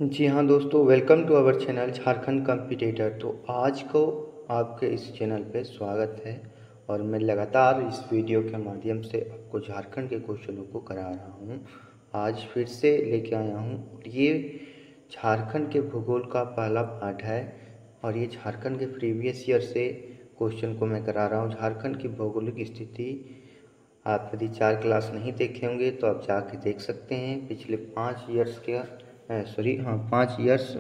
जी हाँ दोस्तों, welcome to our channel Jharkhand competitor. तो आज को आपके इस चैनल पे स्वागत है और मैं लगातार इस वीडियो के माध्यम से आपको झारखंड के क्वेश्चनों को करा रहा हूँ। आज फिर से लेके आया हूँ। ये झारखंड के भूगोल का पहला पार्ट है और ये झारखंड के प्रीवियस ईयर से क्वेश्चन को मैं करा रहा हूँ। झारखंड की भौगोलिक स्थिति आप यदि 4 क्लास नहीं देखे होंगे तो आप जाके देख सकते हैं। पिछले 5 ईयर्स के 5 ईयर्स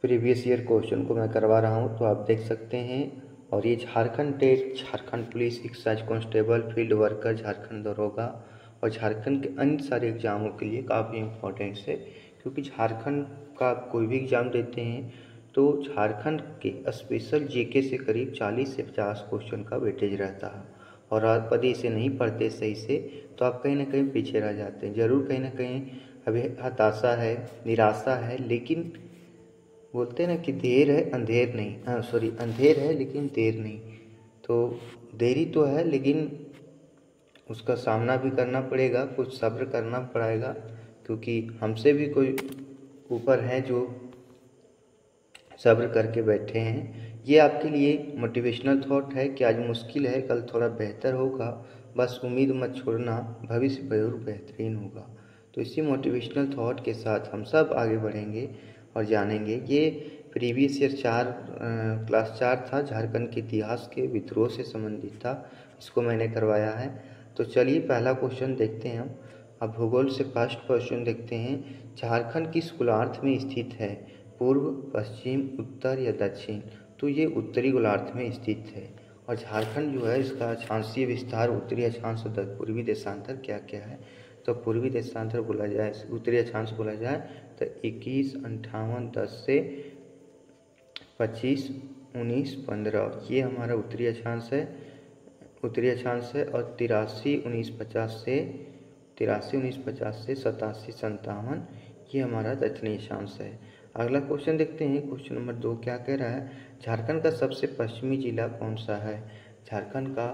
प्रीवियस ईयर क्वेश्चन को मैं करवा रहा हूँ तो आप देख सकते हैं। और ये Jharkhand TET, Jharkhand police, excise constable, field worker, Jharkhand दरोगा और झारखंड के अन्य सारे एग्जामों के लिए काफ़ी इम्पोर्टेंट है। क्योंकि झारखंड का कोई भी एग्ज़ाम देते हैं तो झारखंड के स्पेशल जीके से करीब 40 से 50 क्वेश्चन का वेटेज रहता है। और आप यदि इसे नहीं पढ़ते सही से तो आप कहीं ना कहीं पीछे रह जाते हैं। ज़रूर कहीं ना कहीं अभी हताशा है, निराशा है, लेकिन बोलते हैं ना कि देर है अंधेर नहीं, अंधेर है लेकिन देर नहीं। तो देरी तो है लेकिन उसका सामना भी करना पड़ेगा, कुछ सब्र करना पड़ेगा। क्योंकि हमसे भी कोई ऊपर है जो सब्र करके बैठे हैं। ये आपके लिए मोटिवेशनल थॉट है कि आज मुश्किल है, कल थोड़ा बेहतर होगा, बस उम्मीद मत छोड़ना, भविष्य जरूर बेहतरीन होगा। तो इसी मोटिवेशनल थॉट के साथ हम सब आगे बढ़ेंगे और जानेंगे। ये प्रीवियस ईयर क्लास 4 था, झारखंड के इतिहास के विद्रोह से संबंधित था। इसको मैंने करवाया है। तो चलिए पहला क्वेश्चन देखते हैं हम। अब भूगोल से फर्स्ट क्वेश्चन देखते हैं। झारखंड किस गोलार्ध में स्थित है? पूर्व, पश्चिम, उत्तर या दक्षिण? तो ये उत्तरी गोलार्ध में स्थित है। और झारखंड जो है इसका अक्षांशीय विस्तार उत्तरी अक्षांश और पूर्वी देशांतर क्या क्या है? तो पूर्वी देशांतर बोला जाए, उत्तरी अक्षांश बोला जाए तो 21, 58, 10 से 25, 19, 15 ये हमारा उत्तरी अक्षांश है। और 83, 19, 50 से 87, 57 ये हमारा दक्षिणी अक्षांश है। अगला क्वेश्चन देखते हैं। क्वेश्चन नंबर 2 क्या कह रहा है? झारखंड का सबसे पश्चिमी जिला कौन सा है? झारखंड का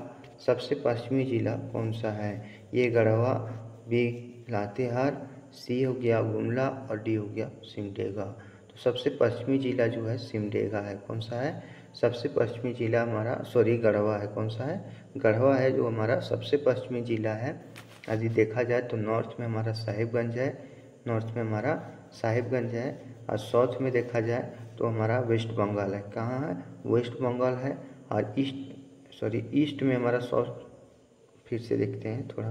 सबसे पश्चिमी जिला कौन सा है? ये गढ़वा, बी लातेहार, सी हो गया गुमला और डी हो गया सिमडेगा। तो सबसे पश्चिमी जिला जो है सिमडेगा है। कौन सा है? सबसे पश्चिमी जिला हमारा गढ़वा है। कौन सा है? गढ़वा है जो हमारा सबसे पश्चिमी जिला है। यदि देखा जाए तो नॉर्थ में हमारा साहिबगंज है, और साउथ में देखा जाए तो हमारा वेस्ट बंगाल है। कहाँ है? वेस्ट बंगाल है। और ईस्ट में हमारा फिर से देखते हैं थोड़ा।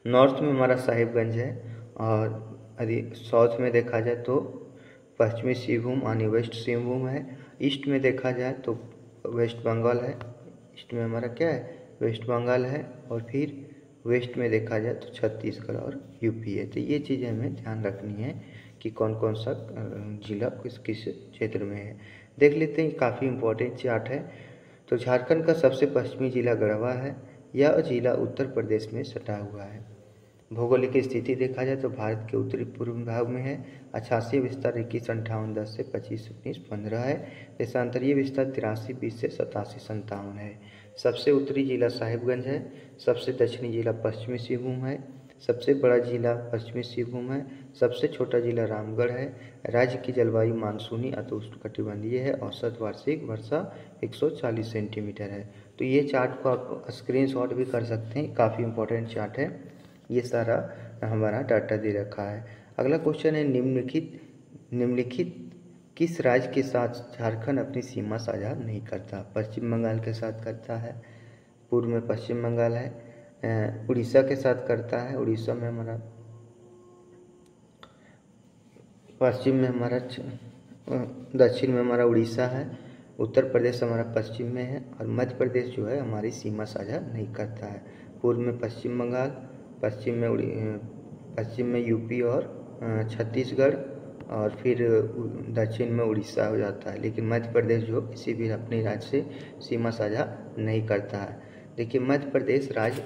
नॉर्थ में हमारा साहिबगंज है और यदि साउथ में देखा जाए तो पश्चिमी सिंहभूम यानी वेस्ट सिंहभूम है। ईस्ट में देखा जाए तो वेस्ट बंगाल है। ईस्ट में हमारा क्या है? वेस्ट बंगाल है। और फिर वेस्ट में देखा जाए तो छत्तीसगढ़ और यूपी है। तो ये चीज़ें हमें ध्यान रखनी है कि कौन कौन सा जिला किस किस क्षेत्र में है। देख लेते हैं, काफ़ी इम्पोर्टेंट चार्ट है। तो झारखंड का सबसे पश्चिमी जिला गढ़वा है। यह जिला उत्तर प्रदेश में सटा हुआ है। भौगोलिक स्थिति देखा जाए तो भारत के उत्तरी पूर्व भाग में है। अक्षांशीय विस्तार 21, 58, 10 से 25, 19, 15 है। देशांतरीय विस्तार 83, 20 से 87, 57 है। सबसे उत्तरी जिला साहिबगंज है। सबसे दक्षिणी जिला पश्चिमी सिंहभूम है। सबसे बड़ा जिला पश्चिमी सिंहभूम है। सबसे छोटा जिला रामगढ़ है। राज्य की जलवायु मानसूनी अतोष्णकटिबंधीय है। औसत वार्षिक वर्षा 140 सेंटीमीटर है। तो ये चार्ट को आप स्क्रीनशॉट भी कर सकते हैं, काफ़ी इंपॉर्टेंट चार्ट है। ये सारा हमारा डाटा दे रखा है। अगला क्वेश्चन है, निम्नलिखित किस राज्य के साथ झारखंड अपनी सीमा साझा नहीं करता? पश्चिम बंगाल के साथ करता है, पूर्व में पश्चिम बंगाल है, उड़ीसा के साथ करता है, उड़ीसा में हमारा, पश्चिम में हमारा, दक्षिण में हमारा उड़ीसा है, उत्तर प्रदेश हमारा पश्चिम में है और मध्य प्रदेश जो है हमारी सीमा साझा नहीं करता है। पूर्व में पश्चिम बंगाल, पश्चिम में यूपी और छत्तीसगढ़ और फिर दक्षिण में उड़ीसा हो जाता है। लेकिन मध्य प्रदेश जो किसी भी अपने राज्य से सीमा साझा नहीं करता है। देखिए मध्य प्रदेश राज्य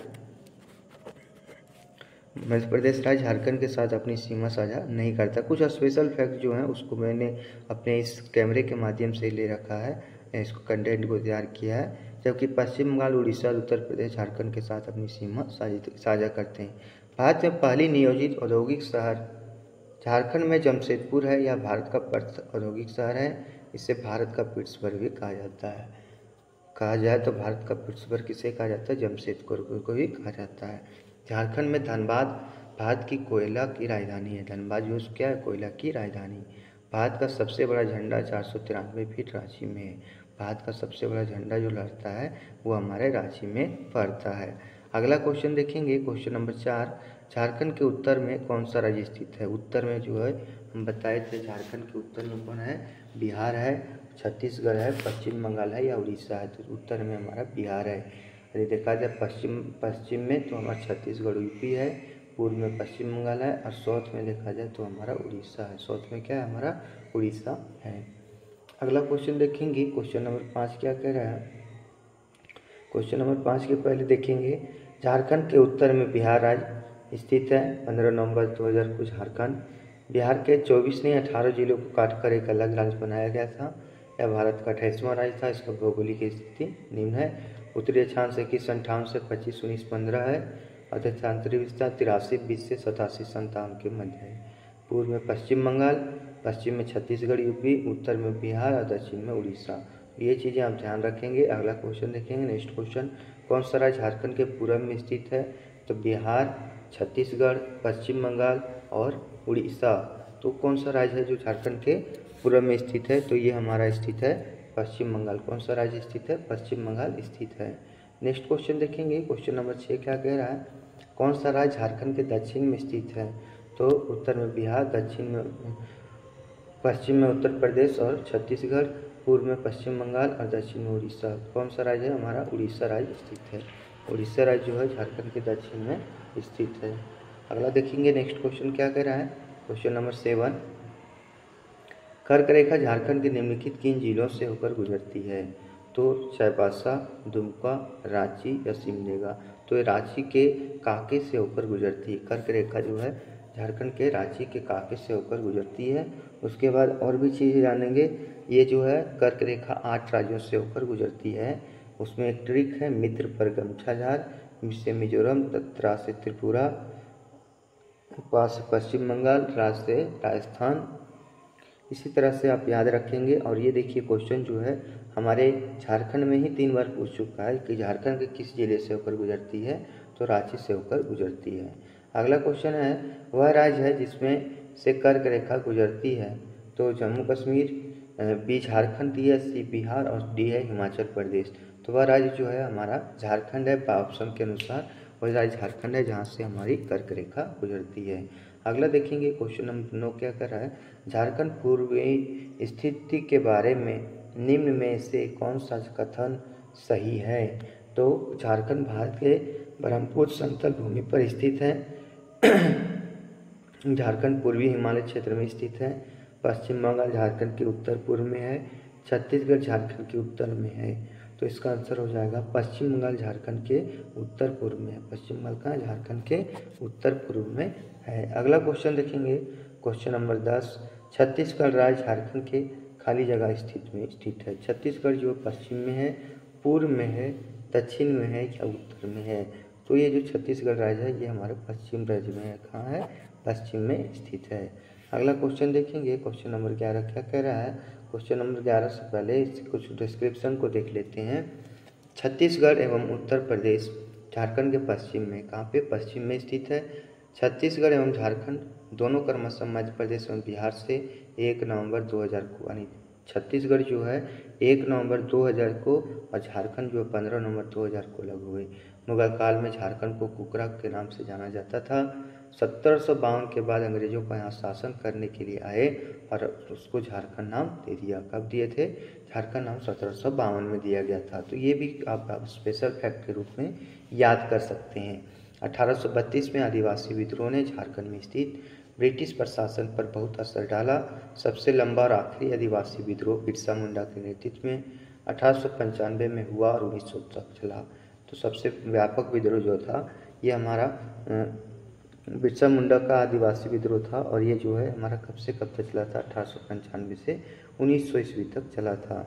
झारखंड के साथ अपनी सीमा साझा नहीं करता। कुछ स्पेशल फैक्ट जो हैं उसको मैंने अपने इस कैमरे के माध्यम से ले रखा है, इसको कंटेंट को तैयार किया है। जबकि पश्चिम बंगाल, उड़ीसा और उत्तर प्रदेश झारखंड के साथ अपनी सीमा साझा करते हैं। भारत में पहली नियोजित औद्योगिक शहर झारखंड में जमशेदपुर है, यह भारत का प्रमुख औद्योगिक शहर है। इसे भारत का पिट्सबर्ग भी कहा जाता है। कहा जाए तो भारत का पिट्सबर्ग किसे कहा जाता है? जमशेदपुर को भी कहा जाता है। झारखंड में धनबाद भारत की कोयला की राजधानी है। धनबाद जो क्या है? कोयला की राजधानी। भारत का सबसे बड़ा झंडा 493 फीट रांची में है। भारत का सबसे बड़ा झंडा जो लहरता है वो हमारे रांची में फहरता है। अगला क्वेश्चन देखेंगे, क्वेश्चन नंबर 4। झारखंड के उत्तर में कौन सा राज्य स्थित है? उत्तर में जो है हम बताए थे, झारखंड के उत्तर में कौन है? बिहार है, छत्तीसगढ़ है, पश्चिम बंगाल है या उड़ीसा है? तो उत्तर में हमारा बिहार है। यदि देखा जाए पश्चिम में तो हमारा छत्तीसगढ़ यूपी है, पूर्व में पश्चिम बंगाल है और साउथ में देखा जाए तो हमारा उड़ीसा है। साउथ में क्या है? हमारा उड़ीसा है। अगला क्वेश्चन देखेंगे, क्वेश्चन नंबर 5 क्या कह रहा है? क्वेश्चन नंबर 5 के पहले देखेंगे, झारखंड के उत्तर में बिहार राज्य स्थित है। 15 नवंबर 2000 को झारखंड बिहार के 24 नहीं 18 जिलों को काटकर एक अलग राज्य बनाया गया था। यह भारत का 28वां राज्य था। इसका भौगोलिक स्थिति निम्न है। उत्तरी अक्षांश 2158 से 2519-15 है और दक्षिणांतरी विस्तार 8320 से 8757 के मध्य है। पूर्व में पश्चिम बंगाल, पश्चिम में छत्तीसगढ़ यूपी, उत्तर में बिहार और दक्षिण में उड़ीसा। ये चीज़ें आप ध्यान रखेंगे। अगला क्वेश्चन देखेंगे, नेक्स्ट क्वेश्चन, कौन सा राज्य झारखंड के पूर्व में स्थित है? तो बिहार, छत्तीसगढ़, पश्चिम बंगाल और उड़ीसा। तो कौन सा राज्य है जो झारखंड के पूर्व में स्थित है? तो ये हमारा स्थित है पश्चिम बंगाल। कौन सा राज्य स्थित है? पश्चिम बंगाल स्थित है। नेक्स्ट क्वेश्चन देखेंगे, क्वेश्चन नंबर 6 क्या कह रहा है? कौन सा राज्य झारखंड के दक्षिण में स्थित है? तो उत्तर में बिहार, दक्षिण में पश्चिम में उत्तर प्रदेश और छत्तीसगढ़, पूर्व में पश्चिम बंगाल और दक्षिण में उड़ीसा। कौन सा राज्य है? हमारा उड़ीसा राज्य स्थित है। उड़ीसा राज्य जो है झारखंड के दक्षिण में स्थित है। अगला देखेंगे, नेक्स्ट क्वेश्चन क्या कह रहा है? क्वेश्चन नंबर 7, कर्क रेखा झारखंड के निम्नलिखित किन जिलों से होकर गुजरती है? तो चाईबासा, दुमका, रांची या सिमडेगा। तो ये रांची के कांके से होकर गुजरती है। कर्क रेखा जो है झारखंड के रांची के कांके से होकर गुजरती है। उसके बाद और भी चीज़ें जानेंगे। ये जो है कर्क रेखा 8 राज्यों से होकर गुजरती है। उसमें एक ट्रिक है, मित्र पर गमछा झार, से मिजोरम, त्रा से त्रिपुरा, पा से पश्चिम बंगाल, राज से राजस्थान। इसी तरह से आप याद रखेंगे। और ये देखिए क्वेश्चन जो है हमारे झारखंड में ही 3 बार पूछ चुका है कि झारखंड के किस जिले से होकर गुजरती है? तो रांची से होकर गुजरती है। अगला क्वेश्चन है, वह राज्य है जिसमें से कर्क रेखा गुजरती है? तो जम्मू कश्मीर, बी झारखंड, डी है सी बिहार और डी है हिमाचल प्रदेश। तो वह राज्य जो है हमारा झारखंड है। ऑप्शन के अनुसार वह राज्य झारखंड है जहाँ से हमारी कर्क रेखा गुजरती है। अगला देखेंगे, क्वेश्चन नंबर 9 क्या कर रहा है? झारखंड पूर्वी स्थिति के बारे में निम्न में से कौन सा कथन सही है? तो झारखंड भारत के ब्रह्मपुत्र समतल भूमि पर स्थित है। झारखंड पूर्वी हिमालय क्षेत्र में स्थित है। पश्चिम बंगाल झारखंड के उत्तर पूर्व में है। छत्तीसगढ़ झारखंड के उत्तर में है। तो इसका आंसर हो जाएगा पश्चिम बंगाल झारखंड के उत्तर पूर्व में है। पश्चिम बंगाल का झारखंड के उत्तर पूर्व में है। अगला क्वेश्चन देखेंगे, क्वेश्चन नंबर 10, छत्तीसगढ़ राज्य झारखंड के खाली जगह स्थित है। छत्तीसगढ़ जो पश्चिम में है, पूर्व में है, दक्षिण में है या उत्तर में है? तो ये जो छत्तीसगढ़ राज्य है ये हमारे पश्चिम राज्य में है। कहाँ है? पश्चिम में स्थित है। अगला क्वेश्चन देखेंगे, क्वेश्चन नंबर 11 क्या कह रहा है? क्वेश्चन नंबर 11 से पहले इससे कुछ डिस्क्रिप्शन को देख लेते हैं। छत्तीसगढ़ एवं उत्तर प्रदेश झारखंड के पश्चिम में, कहाँ पे? पश्चिम में स्थित है। छत्तीसगढ़ एवं झारखंड दोनों क्रमशः मध्य प्रदेश एवं बिहार से 1 नवंबर 2000 को, यानी छत्तीसगढ़ जो है 1 नवंबर 2000 को और झारखंड जो 15 नवंबर 2000 को अलग हुए। मुगल काल में झारखंड को कुकरा के नाम से जाना जाता था। 1752 के बाद अंग्रेजों का यहाँ शासन करने के लिए आए और उसको झारखंड नाम दे दिया। कब दिए थे? झारखंड नाम 1752 में दिया गया था। तो ये भी आप स्पेशल फैक्ट के रूप में याद कर सकते हैं। 1832 में आदिवासी विद्रोह ने झारखंड में स्थित ब्रिटिश प्रशासन पर बहुत असर डाला। सबसे लंबा और आखिरी आदिवासी विद्रोह बिरसा मुंडा के नेतृत्व में 1895 में हुआ और 1900 तक चला। तो सबसे व्यापक विद्रोह जो था ये हमारा बिरसा मुंडा का आदिवासी विद्रोह था और ये जो है हमारा कब से कब तक चला था? 1895 से 1900 ईस्वी तक चला था।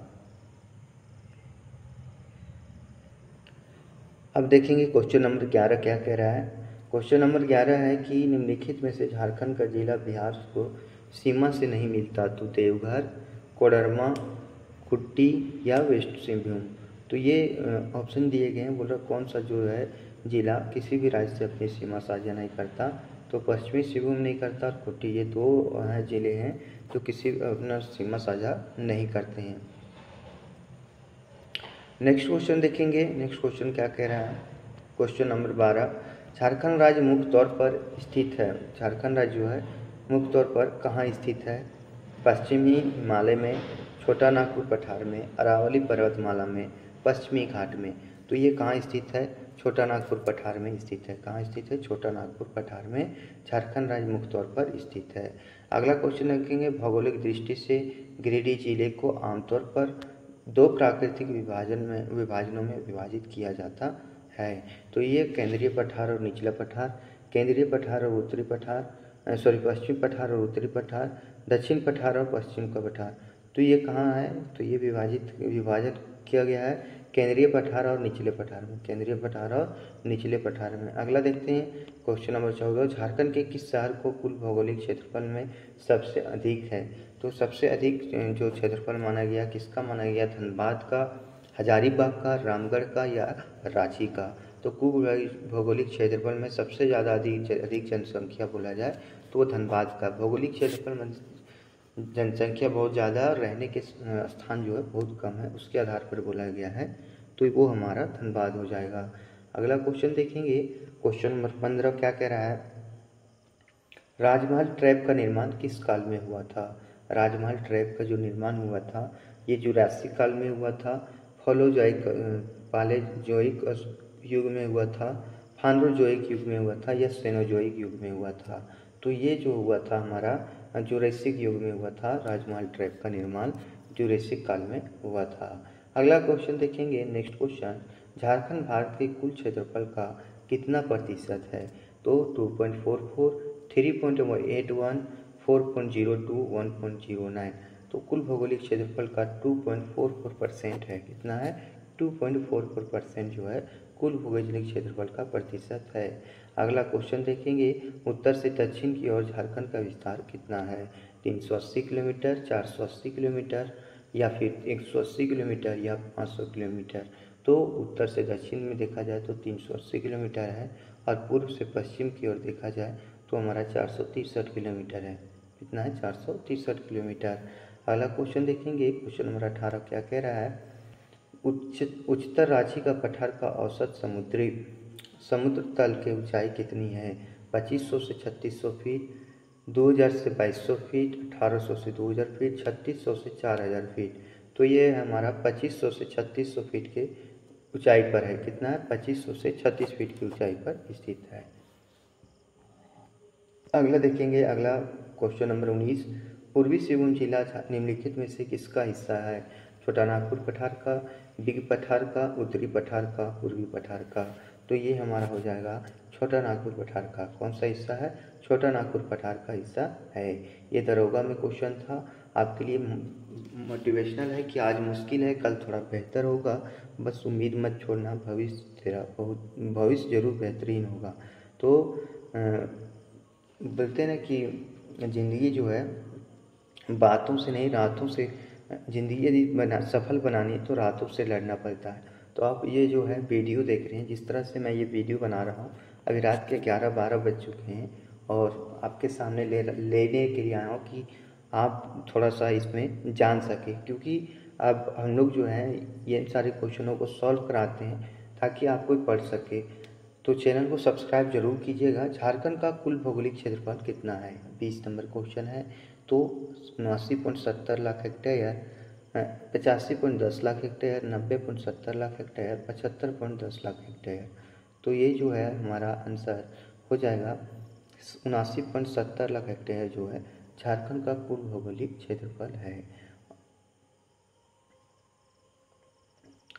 अब देखेंगे क्वेश्चन नंबर 11 क्या कह रहा है? क्वेश्चन नंबर 11 है कि निम्नलिखित में से झारखंड का जिला बिहार को सीमा से नहीं मिलता तो देवघर, कोडरमा, खुट्टी या वेस्ट सिंहभूम। तो ये ऑप्शन दिए गए हैं। बोल रहा कौन सा जो है जिला किसी भी राज्य से अपनी सीमा साझा नहीं करता, तो पश्चिमी सिंहभूम नहीं करता और खुट्टी। ये दो जिले हैं जो किसी अपना सीमा साझा नहीं करते हैं। नेक्स्ट क्वेश्चन देखेंगे। नेक्स्ट क्वेश्चन क्या कह रहा है। क्वेश्चन नंबर 12, झारखंड राज्य मुख्य तौर पर स्थित है। झारखंड राज्य जो है मुख्य तौर पर कहाँ स्थित है। पश्चिमी हिमालय में, छोटा नागपुर पठार में, अरावली पर्वतमाला में, पश्चिमी घाट में। तो ये कहाँ स्थित है, छोटा नागपुर पठार में स्थित है। कहाँ स्थित है, छोटा नागपुर पठार में झारखंड राज्य मुख्य तौर पर स्थित है। अगला क्वेश्चन देखेंगे। भौगोलिक दृष्टि से गिरिडीह जिले को आमतौर पर दो प्राकृतिक विभाजनों में विभाजित किया जाता है। तो ये केंद्रीय पठार और निचला पठार, केंद्रीय पठार और उत्तरी पठार, पश्चिमी पठार और उत्तरी पठार, दक्षिण पठार और पश्चिम का पठार। तो ये कहाँ है, तो ये विभाजन किया गया है केंद्रीय पठार और निचले पठार में, केंद्रीय पठार और निचले पठार में। अगला देखते हैं क्वेश्चन नंबर 14, झारखंड के किस शहर को कुल भौगोलिक क्षेत्रफल में सबसे अधिक है। तो सबसे अधिक जो क्षेत्रफल माना गया किसका माना गया, धनबाद का, हजारीबाग का, रामगढ़ का या रांची का। तो कुल भौगोलिक क्षेत्रफल में सबसे ज़्यादा अधिक जनसंख्या बोला जाए तो वो धनबाद का। भौगोलिक क्षेत्रफल में जनसंख्या बहुत ज़्यादा और रहने के स्थान जो है बहुत कम है, उसके आधार पर बोला गया है, तो वो हमारा धनबाद हो जाएगा। अगला क्वेश्चन देखेंगे। क्वेश्चन नंबर 15 क्या कह रहा है। राजमहल ट्रैप का निर्माण किस काल में हुआ था। राजमहल ट्रैप का जो निर्माण हुआ था ये जुरासिक काल में हुआ था, फोलोजोइक पालेजोइक युग में हुआ था, फानरोजोइक युग में हुआ था या सेनोजोइक युग में हुआ था। तो ये जो हुआ था हमारा जुरासिक युग में हुआ था। राजमहल ट्रैप का निर्माण जुरासिक काल में हुआ था। अगला क्वेश्चन देखेंगे। नेक्स्ट क्वेश्चन, झारखंड भारत के कुल क्षेत्रफल का कितना प्रतिशत है। तो 2.44, 3.81, 4.02, 1.09। तो कुल भौगोलिक क्षेत्रफल का 2.44% है। कितना है, 2.44% जो है कुल भौगोलिक क्षेत्रफल का प्रतिशत है। अगला क्वेश्चन देखेंगे। उत्तर से दक्षिण की ओर झारखंड का विस्तार कितना है। 380 किलोमीटर, 480 किलोमीटर या फिर 180 किलोमीटर या 500 किलोमीटर। तो उत्तर से दक्षिण में देखा जाए तो 380 किलोमीटर है और पूर्व से पश्चिम की ओर देखा जाए तो हमारा 463 किलोमीटर है। कितना है, 463 किलोमीटर। अगला क्वेश्चन देखेंगे। क्वेश्चन नंबर 18 क्या कह रहा है। उच्चतर रांची का पठार का औसत समुद्र तल की ऊंचाई कितनी है। 2500 से 3600 फीट, 2000 से 2200 फीट, 1800 से 2000 फीट, 3600 से 4000 फीट। तो ये हमारा 2500 से 3600 फीट के ऊंचाई पर है। कितना है, 2500 से 36 फीट की ऊंचाई पर स्थित है। अगला देखेंगे। अगला क्वेश्चन नंबर 19, पूर्वी सिंहभूम जिला निम्नलिखित में से किसका हिस्सा है। छोटा नागपुर पठार का, बिग पठार का, उत्तरी पठार का, पूर्वी पठार का। तो ये हमारा हो जाएगा छोटा नागपुर पठार का। कौन सा हिस्सा है, छोटा नागपुर पठार का हिस्सा है। ये दरोगा में क्वेश्चन था, आपके लिए मोटिवेशनल है कि आज मुश्किल है कल थोड़ा बेहतर होगा। बस उम्मीद मत छोड़ना, भविष्य जरूर बेहतरीन होगा। तो बोलते हैं ना कि ज़िंदगी जो है बातों से नहीं रातों से, ज़िंदगी यदि सफल बनानी है तो रातों से लड़ना पड़ता है। तो आप ये जो है वीडियो देख रहे हैं, जिस तरह से मैं ये वीडियो बना रहा हूँ, अभी रात के 11-12 बज चुके हैं और आपके सामने लेने के लिए आया हूँ कि आप थोड़ा सा इसमें जान सकें, क्योंकि अब हम लोग जो है ये सारे क्वेश्चनों को सॉल्व कराते हैं ताकि आपको पढ़ सके। तो चैनल को सब्सक्राइब जरूर कीजिएगा। झारखंड का कुल भौगोलिक क्षेत्रफल कितना है, 20 नंबर क्वेश्चन है। तो 79.70 lakh hectare, 85.10 lakh hectare, 90.70 lakh hectare, 75.10 lakh hectare. तो ये जो है हमारा आंसर हो जाएगा 79.70 लाख हेक्टेयर जो है झारखंड का कुल भौगोलिक क्षेत्रफल है।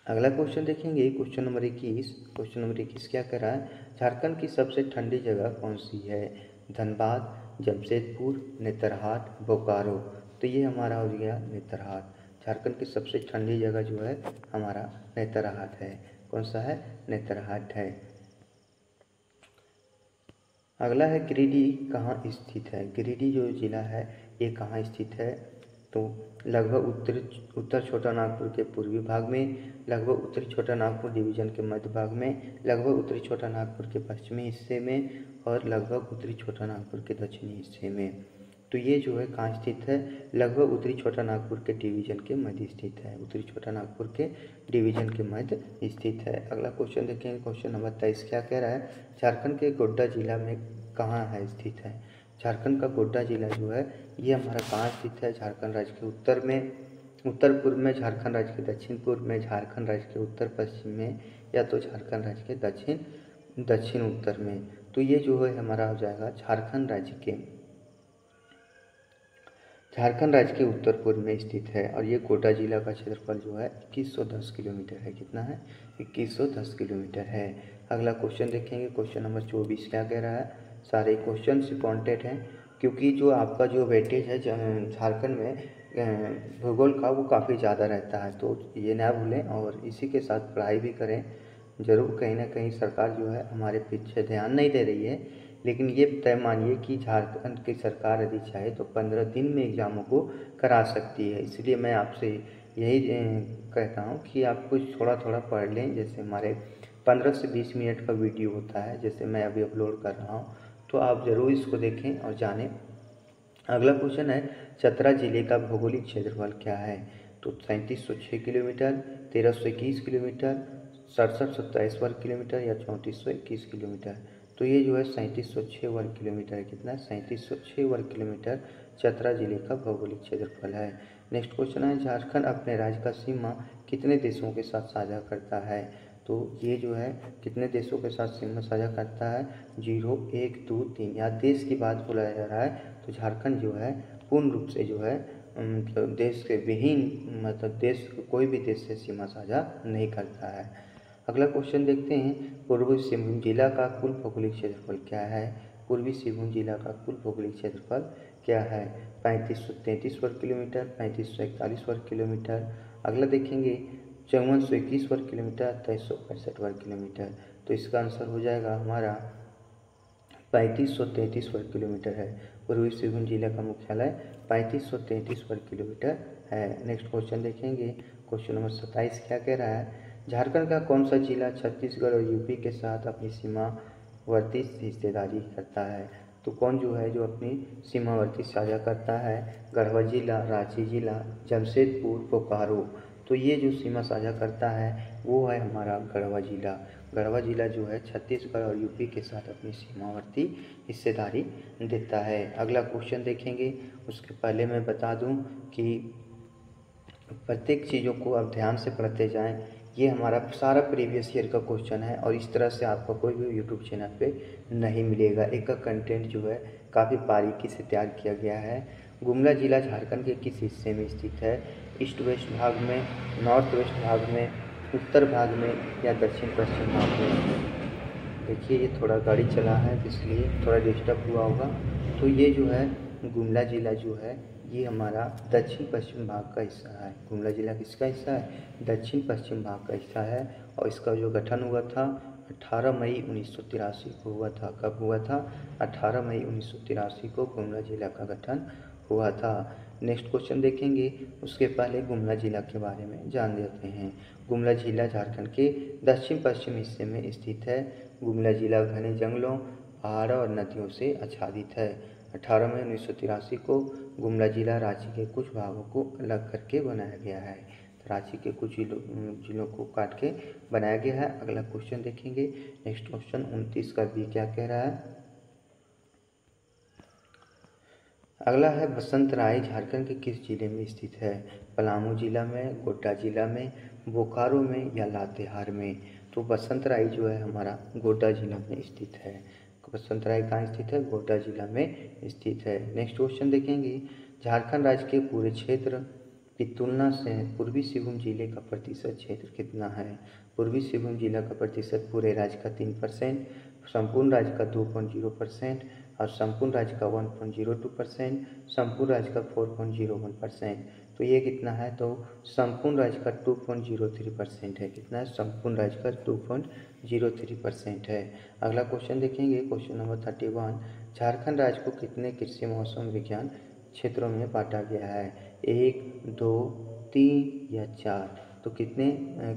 अगला क्वेश्चन देखेंगे। Question number 21। क्वेश्चन नंबर 21 क्या कह रहा है, झारखंड की सबसे ठंडी जगह कौन सी है। धनबाद, जमशेदपुर, नेतरहाट, बोकारो। तो ये हमारा हो गया नेतरहाट। झारखंड की सबसे ठंडी जगह जो है हमारा नेतरहाट है। कौन सा है, नेतरहाट है। अगला है गिरिडीह कहाँ स्थित है। गिरिडीह जो जिला है ये कहाँ स्थित है, तो लगभग उत्तर छोटा नागपुर के पूर्वी भाग में, लगभग उत्तरी छोटा नागपुर डिवीजन के मध्य भाग में, लगभग उत्तरी छोटा नागपुर के पश्चिमी हिस्से में और लगभग उत्तरी छोटा नागपुर के दक्षिणी हिस्से में। तो ये जो है कहाँ स्थित है, लगभग उत्तरी छोटा नागपुर के डिवीजन के मध्य स्थित है, उत्तरी छोटा नागपुर के डिवीजन के मध्य स्थित है। अगला क्वेश्चन देखेंगे, क्वेश्चन नंबर 23 क्या कह रहा है, झारखंड के गोड्डा जिला में कहाँ है स्थित है। झारखंड का गोड्डा जिला जो है ये हमारा कहाँ स्थित है, झारखंड राज्य के उत्तर में, उत्तर पूर्व में, झारखंड राज्य के दक्षिण पूर्व में, झारखंड राज्य के उत्तर पश्चिम में, या तो झारखंड राज्य के दक्षिण उत्तर में। तो ये जो है हमारा हो जाएगा झारखंड राज्य के उत्तर पूर्व में स्थित है। और ये गोड्डा जिला का क्षेत्रफल जो है 2110 किलोमीटर है। कितना है, 2110 किलोमीटर है। अगला क्वेश्चन देखेंगे, क्वेश्चन नंबर 24 क्या कह रहा है। सारे क्वेश्चन इंपॉर्टेंट हैं क्योंकि जो आपका जो वेटेज है झारखंड में भूगोल का वो काफ़ी ज़्यादा रहता है, तो ये ना भूलें और इसी के साथ पढ़ाई भी करें ज़रूर। कहीं ना कहीं सरकार जो है हमारे पीछे ध्यान नहीं दे रही है, लेकिन ये तय मानिए कि झारखंड की सरकार यदि चाहे तो 15 दिन में एग्ज़ामों को करा सकती है। इसलिए मैं आपसे यही कहता हूँ कि आप कुछ थोड़ा थोड़ा पढ़ लें। जैसे हमारे 15 से 20 मिनट का वीडियो होता है, जैसे मैं अभी अपलोड कर रहा हूँ, तो आप ज़रूर इसको देखें और जानें। अगला क्वेश्चन है, चतरा जिले का भौगोलिक क्षेत्रफल क्या है, तो 3706 किलोमीटर, 1321 किलोमीटर, 6727 वर्ग किलोमीटर या 3421 किलोमीटर। तो ये जो है 3706 वर्ग किलोमीटर है। कितना है, 3706 वर्ग किलोमीटर चतरा जिले का भौगोलिक क्षेत्रफल है। नेक्स्ट क्वेश्चन है, झारखंड अपने राज्य का सीमा कितने देशों के साथ साझा करता है, तो ये जो है कितने देशों के साथ सीमा साझा करता है, 0, 1, 2, 3। यहाँ देश की बात बोला जा रहा है, तो झारखंड जो है पूर्ण रूप से जो है मतलब देश के विहीन, मतलब देश कोई भी देश से सीमा साझा नहीं करता है। अगला क्वेश्चन देखते हैं, पूर्वी सिंहभूम जिला का कुल भौगोलिक क्षेत्रफल क्या है। पूर्वी सिंहभूम जिला का कुल भौगोलिक क्षेत्रफल क्या है, 3533 वर्ग किलोमीटर, 3541 वर्ग किलोमीटर। अगला देखेंगे 5421 वर्ग किलोमीटर, 2365 वर्ग किलोमीटर। तो इसका आंसर हो जाएगा हमारा 3533 वर्ग किलोमीटर है। पूर्वी सिंहभूम जिला का मुख्यालय 3533 वर्ग किलोमीटर है। नेक्स्ट क्वेश्चन देखेंगे, क्वेश्चन नंबर 27 क्या कह रहा है, झारखंड का कौन सा जिला छत्तीसगढ़ और यूपी के साथ अपनी सीमावर्ती हिस्सेदारी करता है। तो कौन जो है जो अपनी सीमावर्ती साझा करता है, गढ़वा जिला, रांची जिला, जमशेदपुर, बोकारो। तो ये जो सीमा साझा करता है वो है हमारा गढ़वा जिला। गढ़वा जिला जो है छत्तीसगढ़ और यूपी के साथ अपनी सीमावर्ती हिस्सेदारी देता है। अगला क्वेश्चन देखेंगे, उसके पहले मैं बता दूं कि प्रत्येक चीज़ों को आप ध्यान से पढ़ते जाएं। ये हमारा सारा प्रीवियस ईयर का क्वेश्चन है और इस तरह से आपको कोई भी यूट्यूब चैनल पे नहीं मिलेगा। एक का कंटेंट जो है काफ़ी बारीकी से तैयार किया गया है। गुमला जिला झारखंड के किस हिस्से में स्थित है, ईस्ट वेस्ट भाग में, नॉर्थ वेस्ट भाग में, उत्तर भाग में या दक्षिण पश्चिम भाग में। देखिए ये थोड़ा गाड़ी चला है इसलिए थोड़ा डिस्टर्ब हुआ होगा। तो ये जो है गुमला जिला जो है ये हमारा दक्षिण पश्चिम भाग का हिस्सा है। गुमला जिला किसका हिस्सा है, दक्षिण पश्चिम भाग का हिस्सा है। और इसका जो गठन हुआ था 18 मई 1983 को हुआ था। कब हुआ था, 18 मई 1983 को गुमला जिला का गठन हुआ था। नेक्स्ट क्वेश्चन देखेंगे, उसके पहले गुमला जिला के बारे में जान लेते हैं। गुमला जिला झारखंड के दक्षिण पश्चिम हिस्से में स्थित है। गुमला जिला घने जंगलों, पहाड़ों और नदियों से आच्छादित है। 18 मई 1983 को गुमला जिला रांची के कुछ भागों को अलग करके बनाया गया है। तो रांची के कुछ जिलों को काट के बनाया गया है। अगला क्वेश्चन देखेंगे, नेक्स्ट क्वेश्चन 29 का बी क्या कह रहा है। अगला है बसंत राय झारखंड के किस जिले में स्थित है, पलामू जिला में, गोड्डा जिला में, बोकारो में या लातेहार में। तो बसंत राय जो है हमारा गोड्डा जिला में स्थित है। बसंत राय कहाँ स्थित है, गोड्डा जिला में स्थित है। नेक्स्ट क्वेश्चन देखेंगे, झारखंड राज्य के पूरे क्षेत्र की तुलना से पूर्वी सिंहभूम जिले का प्रतिशत क्षेत्र कितना है। पूर्वी सिंहभूम जिला का प्रतिशत पूरे राज्य का 3%, संपूर्ण राज्य का 2.0%, और संपूर्ण राज्य का 1.02%, संपूर्ण राज्य का 4.01%। तो ये कितना है, तो संपूर्ण राज्य का 2.03% है। कितना है, संपूर्ण राज्य का 2.03% है। अगला क्वेश्चन देखेंगे, क्वेश्चन नंबर 31। झारखंड राज्य को कितने कृषि मौसम विज्ञान क्षेत्रों में बांटा गया है? 1, 2, 3 या 4? तो कितने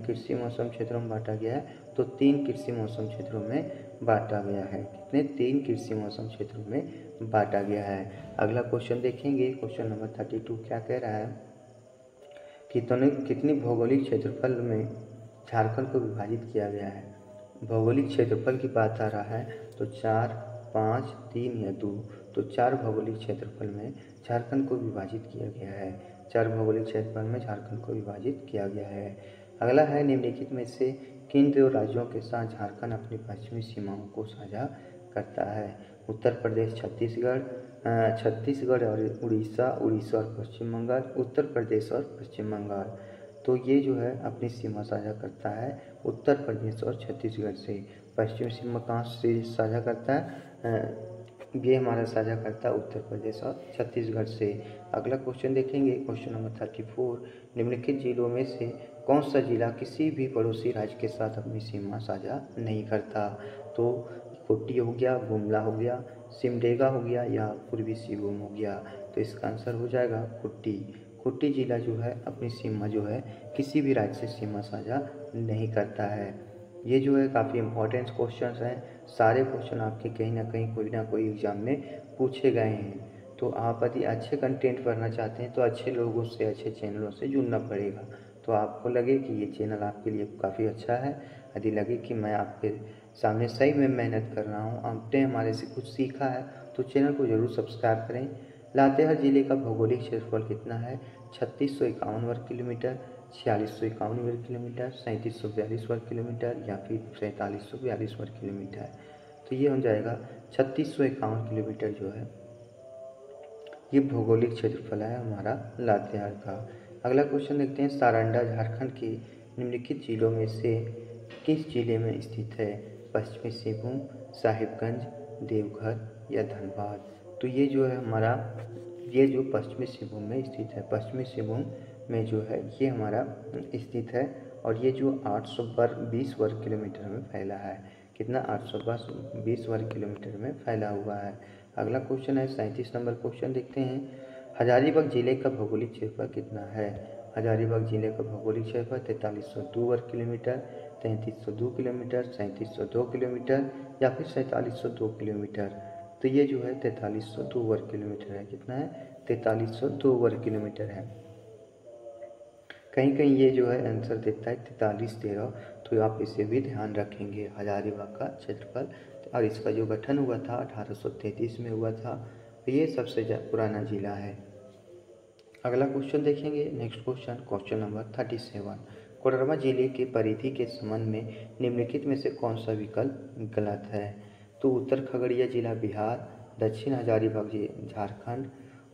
कृषि मौसम क्षेत्रों में बांटा गया है? तो 3 कृषि मौसम क्षेत्रों में बांटा गया है। कितने? 3 कृषि मौसम क्षेत्रों में बांटा गया है। अगला क्वेश्चन देखेंगे, क्वेश्चन नंबर 32 क्या कह रहा है, कितनी भौगोलिक क्षेत्रफल में झारखंड को विभाजित किया गया है? भौगोलिक क्षेत्रफल की बात आ रहा है तो 4, 5, 3 या 2? तो 4 भौगोलिक क्षेत्रफल में झारखंड को विभाजित किया गया है। 4 भौगोलिक क्षेत्रफल में झारखंड को विभाजित किया गया है। अगला है, निम्नलिखित में से किन 2 राज्यों के साथ झारखंड अपनी पश्चिमी सीमाओं को साझा करता है? उत्तर प्रदेश, छत्तीसगढ़ और उड़ीसा, उड़ीसा और पश्चिम बंगाल, उत्तर प्रदेश और पश्चिम बंगाल। तो ये जो है अपनी सीमा साझा करता है उत्तर प्रदेश और छत्तीसगढ़ से। पश्चिमी सीमा कहाँ से साझा करता है? ये हमारा साझा करता है उत्तर प्रदेश और छत्तीसगढ़ से। अगला क्वेश्चन देखेंगे, क्वेश्चन नंबर 34। निम्नलिखित जिलों में से कौन सा जिला किसी भी पड़ोसी राज्य के साथ अपनी सीमा साझा नहीं करता? तो खूंटी हो गया, गुमला हो गया, सिमडेगा हो गया या पूर्वी सिंहभूम हो गया? तो इसका आंसर हो जाएगा खूंटी। खूंटी जिला जो है अपनी सीमा जो है किसी भी राज्य से सीमा साझा नहीं करता है। ये जो है काफ़ी इंपॉर्टेंट क्वेश्चंस हैं। सारे क्वेश्चन आपके कहीं ना कोई एग्जाम में पूछे गए हैं। तो आप यदि अच्छे कंटेंट पढ़ना चाहते हैं तो अच्छे लोगों से, अच्छे चैनलों से जुड़ना पड़ेगा। तो आपको लगे कि ये चैनल आपके लिए काफ़ी अच्छा है, यदि लगे कि मैं आपके सामने सही में मेहनत कर रहा हूँ, आपने हमारे से कुछ सीखा है, तो चैनल को ज़रूर सब्सक्राइब करें। लातेहार जिले का भौगोलिक क्षेत्रफल कितना है? 3651 वर्ग किलोमीटर, 4651 वर्ग किलोमीटर, 3742 वर्ग किलोमीटर या फिर 4742 वर्ग किलोमीटर? तो ये हो जाएगा 3651 किलोमीटर जो है ये भौगोलिक क्षेत्रफल है हमारा लातेहार का। अगला क्वेश्चन देखते हैं, सारंडा झारखंड के निम्नलिखित जिलों में से किस जिले में स्थित है? पश्चिमी सिंहभूम, साहिबगंज, देवघर या धनबाद? तो ये जो है हमारा, ये जो पश्चिमी सिंहभूम में स्थित है, पश्चिमी सिंहभूम में जो है ये हमारा स्थित है। और ये जो 820 वर्ग किलोमीटर में फैला है। कितना? 820 वर्ग किलोमीटर में फैला हुआ है। अगला क्वेश्चन है 37 नंबर क्वेश्चन देखते हैं, हजारीबाग जिले का भौगोलिक क्षेत्रफल कितना है? हजारीबाग जिले का भौगोलिक क्षेत्रफल 4302 वर्ग किलोमीटर, 3302 किलोमीटर, 3702 किलोमीटर या फिर 4702 किलोमीटर? तो ये जो है 4302 वर्ग किलोमीटर है। कितना है? 4302 वर्ग किलोमीटर है। कहीं कहीं ये जो है आंसर देता है 4313, तो आप इसे भी ध्यान रखेंगे। हजारीबाग का क्षेत्रफल और इसका जो गठन हुआ था 1833 में हुआ था। तो ये सबसे पुराना जिला है। अगला क्वेश्चन देखेंगे, next question, question number 37। Koderma जिले के परिधि के संबंध में निम्नलिखित में से कौन सा विकल्प गलत है? तो उत्तर खगड़िया जिला बिहार, दक्षिण हजारीबाग झारखंड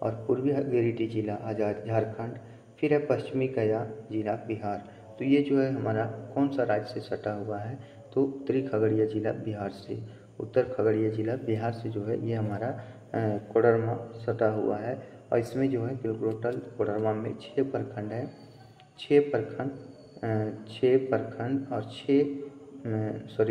और पूर्वी गिरिडीह जिला झारखंड, फिर है पश्चिमी गया जिला बिहार। तो ये जो है हमारा कौन सा राज्य से सटा हुआ है? तो उत्तरी खगड़िया जिला बिहार से, उत्तर खगड़िया जिला बिहार से जो है ये हमारा कोडरमा सटा हुआ है। और इसमें जो है टोटल कोडरमा में 6 प्रखंड है, 6 प्रखंड और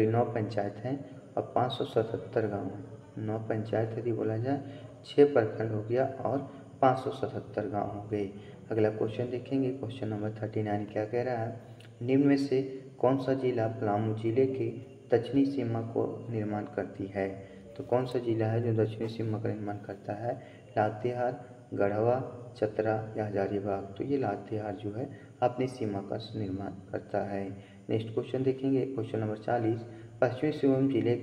9 पंचायत हैं और 577 गाँव हैं। 9 पंचायत यदि बोला जाए, 6 प्रखंड हो गया और 577 गाँव हो गए। अगला क्वेश्चन देखेंगे, क्वेश्चन नंबर 39 क्या कह रहा है, निम्न में से कौन सा जिला पलामू जिले के दक्षिणी सीमा को निर्माण करती है? तो कौन सा जिला है जो दक्षिणी सीमा का निर्माण करता है? लातेहार, गढ़वा, चतरा या हजारीबाग? तो ये लातेहार जो है अपनी सीमा का निर्माण करता है। नेक्स्ट क्वेश्चन देखेंगे, क्वेश्चन नंबर 40, पश्चिमी सिंहभूम जिले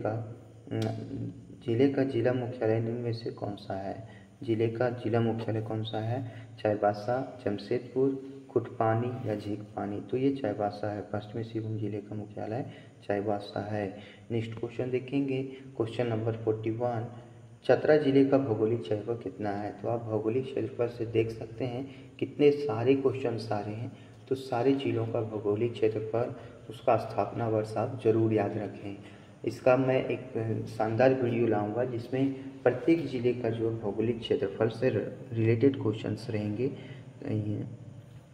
का जिला मुख्यालय निम्न में से कौन सा है? जिले का जिला मुख्यालय कौन सा है? चाईबासा, जमशेदपुर, खुटपानी या झींकपानी? तो ये चाईबासा है। पश्चिमी सिंहभूम जिले का मुख्यालय चाईबासा है। नेक्स्ट क्वेश्चन देखेंगे, क्वेश्चन नंबर 41, चतरा जिले का भौगोलिक क्षेत्रफल कितना है? तो आप भौगोलिक क्षेत्रफल से देख सकते हैं कितने सारे क्वेश्चन सारे हैं। तो सारे जिलों का भौगोलिक क्षेत्रफल, उसका स्थापना वर्ष आप जरूर याद रखें। इसका मैं एक शानदार वीडियो लाऊंगा जिसमें प्रत्येक जिले का जो भौगोलिक क्षेत्रफल से रिलेटेड क्वेश्चंस रहेंगे।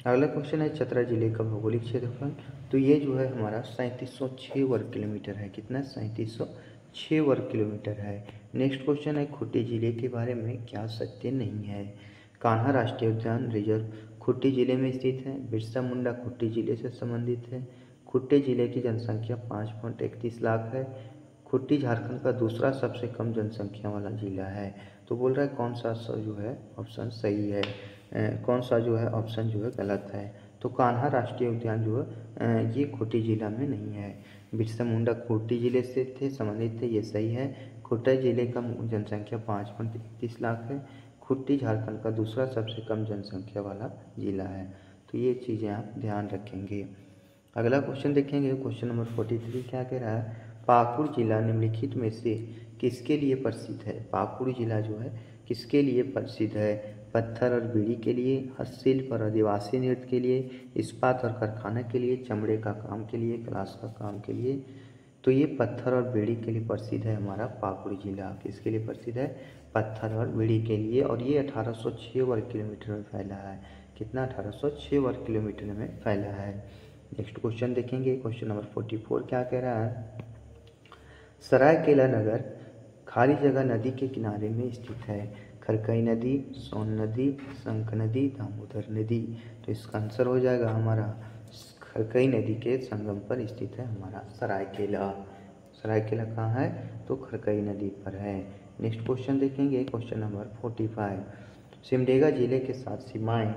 अगला क्वेश्चन है चतरा जिले का भौगोलिक क्षेत्रफल। तो ये जो है हमारा 3706 वर्ग किलोमीटर है। कितना? 3706 वर्ग किलोमीटर है। नेक्स्ट क्वेश्चन है खूंटी जिले के बारे में क्या सत्य नहीं है? कान्हा राष्ट्रीय उद्यान रिजर्व खूंटी जिले में स्थित है। बिरसा मुंडा खूंटी जिले से संबंधित है। खूंटी जिले की जनसंख्या 5.31 लाख है। खूंटी झारखंड का दूसरा सबसे कम जनसंख्या वाला जिला है। तो बोल रहा है कौन सा जो है ऑप्शन सही है, कौन सा जो है ऑप्शन जो है गलत है। तो कान्हा राष्ट्रीय उद्यान जो है ये खूंटी जिला में नहीं है। बिरसा मुंडा खूंटी जिले से संबंधित थे, ये सही है। खूंटी जिले का जनसंख्या 5.31 लाख है। खूंटी झारखंड का दूसरा सबसे कम जनसंख्या वाला जिला है। तो ये चीज़ें आप ध्यान रखेंगे। अगला क्वेश्चन देखेंगे, क्वेश्चन नंबर 43 क्या कह रहा है? पाकुड़ जिला निम्नलिखित में से किसके लिए प्रसिद्ध है? पाकुड़ जिला जो है किसके लिए प्रसिद्ध है? पत्थर और बीड़ी के लिए, हस्तशिल्प और आदिवासी नृत्य के लिए, इस्पात और कारखाना के लिए, चमड़े का काम के लिए, ग्लास का काम के लिए। तो ये पत्थर और बीड़ी के लिए प्रसिद्ध है हमारा पाकुड़ जिला। किसके लिए प्रसिद्ध है? पत्थर और बीड़ी के लिए। और ये 1806 वर्ग किलोमीटर में फैला है। कितना? 1806 वर्ग किलोमीटर में फैला है। नेक्स्ट क्वेश्चन देखेंगे, क्वेश्चन नंबर 44 क्या कह रहा है? सरायकेला नगर खाली जगह नदी के किनारे में स्थित है। खरकई नदी, सोन नदी, शंख नदी, दामोदर नदी। तो इसका आंसर हो जाएगा हमारा खरकई नदी के संगम पर स्थित है हमारा सरायकेला। सरायकेला कहाँ है? तो खरकई नदी पर है। नेक्स्ट क्वेश्चन देखेंगे, क्वेश्चन नंबर 45। सिमडेगा जिले के साथ सीमाएं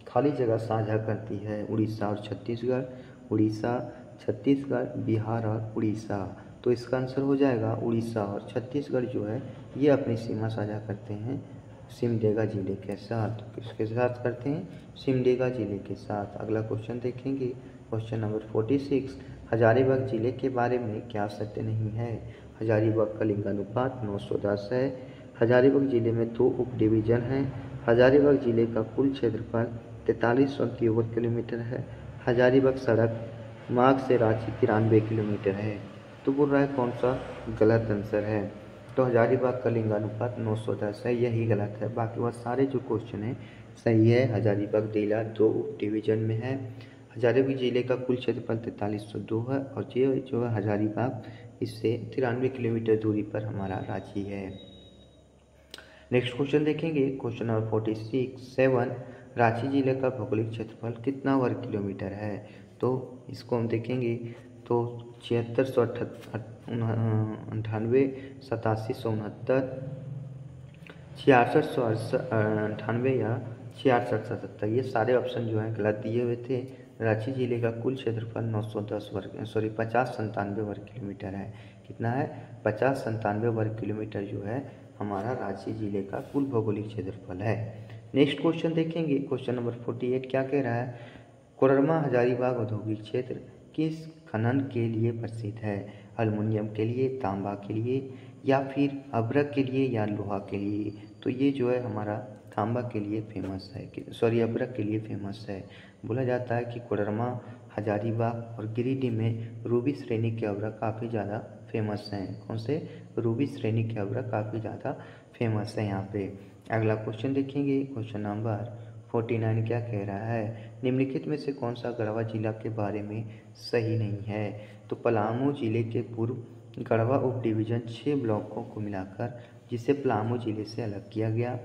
खाली जगह साझा करती है। उड़ीसा और छत्तीसगढ़, उड़ीसा, छत्तीसगढ़, बिहार और उड़ीसा। तो इसका आंसर हो जाएगा उड़ीसा और छत्तीसगढ़ जो है ये अपनी सीमा साझा करते हैं सिमडेगा जिले के साथ। किसके साथ करते हैं? सिमडेगा जिले के साथ। अगला क्वेश्चन देखेंगे, क्वेश्चन नंबर 46। हजारीबाग जिले के बारे में क्या सत्य नहीं है? हजारीबाग का लिंगानुपात 910 है। हजारीबाग जिले में 2 उप डिवीजन हैं। हजारीबाग जिले का कुल क्षेत्रफल 4300 वर्ग किलोमीटर है। हजारीबाग सड़क मार्ग से रांची 93 किलोमीटर है। तो बोल रहा है कौन सा गलत आंसर है? तो हजारीबाग का लिंगानुपात 910 है, यही गलत है। बाकी वह सारे जो क्वेश्चन है सही है। हजारीबाग जिला 2 उप डिवीजन में है। हजारीबाग जिले का कुल क्षेत्रफल 4302 है और ये जो है हजारीबाग इससे 93 किलोमीटर दूरी पर हमारा रांची है। नेक्स्ट क्वेश्चन देखेंगे, क्वेश्चन नंबर 47। रांची जिले का भौगोलिक क्षेत्रफल कितना वर्ग किलोमीटर है? तो इसको हम देखेंगे तो 7698, 8769, 6698 या 6677, ये सारे ऑप्शन जो हैं गलत दिए हुए थे। रांची जिले का कुल क्षेत्रफल 910 वर्ग 5097 वर्ग किलोमीटर है। कितना है? 5097 वर्ग किलोमीटर जो है हमारा रांची जिले का कुल भौगोलिक क्षेत्रफल है। नेक्स्ट क्वेश्चन देखेंगे, क्वेश्चन नंबर 48 क्या कह रहा है? कोडरमा हजारीबाग औद्योगिक क्षेत्र किस खनन के लिए प्रसिद्ध है? अल्मुनियम के लिए, तांबा के लिए, या फिर अभ्रक के लिए, या लोहा के लिए? तो ये जो है हमारा तांबा के लिए फेमस है, अभ्रक के लिए फेमस है। बोला जाता है कि कोडरमा, हजारीबाग और गिरिडीह में रूबी श्रेणी के अभ्रक काफ़ी ज़्यादा फेमस हैं। कौन से? रूबी श्रेणी के अभ्रक काफ़ी ज़्यादा फेमस है यहाँ पे। अगला क्वेश्चन देखेंगे, क्वेश्चन नंबर 49 क्या कह रहा है? निम्नलिखित में से कौन सा गढ़वा जिला के बारे में सही नहीं है? तो पलामू जिले के पूर्व गढ़वा उप डिवीजन 6 ब्लॉकों को मिलाकर जिसे पलामू जिले से अलग किया गया।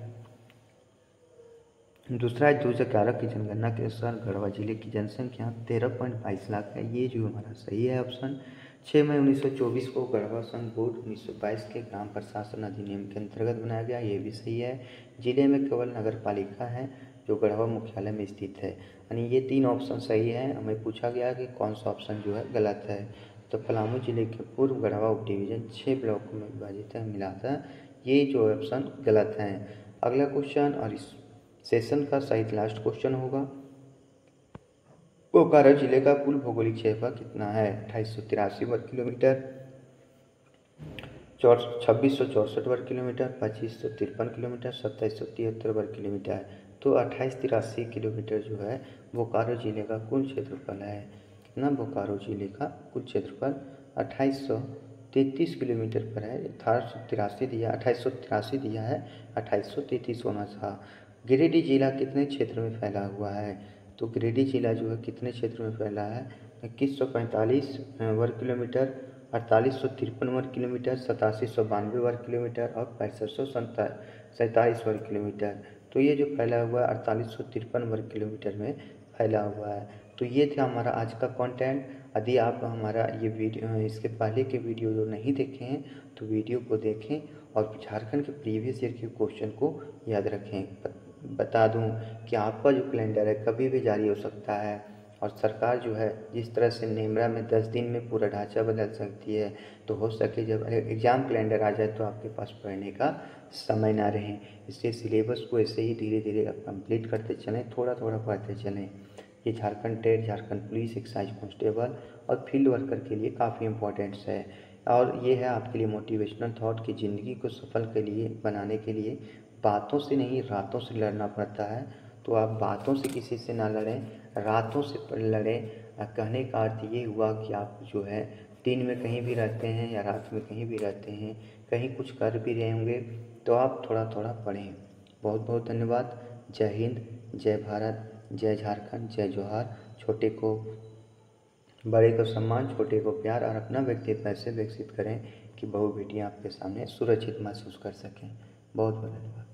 दूसरा है 2011 की जनगणना के अनुसार गढ़वा जिले की जनसंख्या 13.22 लाख है। ये जो हमारा सही है ऑप्शन। 6 मई 1924 को गढ़वा संघ बोर्ड 1922 के ग्राम प्रशासन अधिनियम के अंतर्गत बनाया गया, ये भी सही है। जिले में केवल नगर पालिका है जो गढ़वा मुख्यालय में स्थित है। यानी ये 3 ऑप्शन सही है। हमें पूछा गया कि कौन सा ऑप्शन जो है गलत है। तो पलामू जिले के पूर्व गढ़वा उप डिवीजन 6 ब्लॉकों में विभाजित है, मिलाता है, ये जो ऑप्शन गलत है। अगला क्वेश्चन और इस सेशन का शायद लास्ट क्वेश्चन होगा। बोकारो जिले का कुल भौगोलिक क्षेत्रफल कितना है? 2883 वर्ग किलोमीटर, 2664 वर्ग किलोमीटर, 2553 किलोमीटर, 2773 वर्ग किलोमीटर। तो 2883 किलोमीटर जो है बोकारो जिले का कुल क्षेत्रफल है। कितना? बोकारो जिले का कुल क्षेत्रफल 2833 किलोमीटर पर है। 1883 दिया 2883 दिया है, 2833 होना था। गिरिडीह जिला कितने क्षेत्र में फैला हुआ है? तो गिरिडीह जिला जो है कितने क्षेत्र में फैला है? 2145 वर्ग किलोमीटर, 4853 वर्ग किलोमीटर, 8792 वर्ग किलोमीटर और 6547 वर्ग किलोमीटर। तो ये जो फैला हुआ है 4853 वर्ग किलोमीटर में फैला हुआ है। तो ये था हमारा आज का कंटेंट। यदि आप हमारा ये वीडियो इसके पहले के वीडियो जो नहीं देखे हैं तो वीडियो को देखें और झारखंड के प्रीवियस ईयर के क्वेश्चन को याद रखें। बता दूं कि आपका जो कैलेंडर है कभी भी जारी हो सकता है और सरकार जो है जिस तरह से नेमरा में 10 दिन में पूरा ढांचा बदल सकती है, तो हो सके जब एग्ज़ाम कैलेंडर आ जाए तो आपके पास पढ़ने का समय ना रहे। इसलिए सिलेबस को ऐसे ही धीरे धीरे आप कंप्लीट करते चलें, थोड़ा थोड़ा पढ़ते चलें। ये Jharkhand TET, Jharkhand police, excise constable और फील्ड वर्कर के लिए काफ़ी इम्पोर्टेंट्स है। और ये है आपके लिए मोटिवेशनल थॉट कि ज़िंदगी को सफल के लिए बनाने के लिए बातों से नहीं रातों से लड़ना पड़ता है। तो आप बातों से किसी से ना लड़ें, रातों से लड़ें। कहने का अर्थ ये हुआ कि आप जो है दिन में कहीं भी रहते हैं या रात में कहीं भी रहते हैं, कहीं कुछ कर भी रहे होंगे तो आप थोड़ा थोड़ा पढ़ें। बहुत बहुत धन्यवाद। जय हिंद, जय भारत, जय झारखंड, जय जोहार। छोटे को बड़े को सम्मान, छोटे को प्यार और अपना व्यक्तित्व ऐसे विकसित करें कि बहू बेटियाँ आपके सामने सुरक्षित महसूस कर सकें। बहुत बहुत धन्यवाद।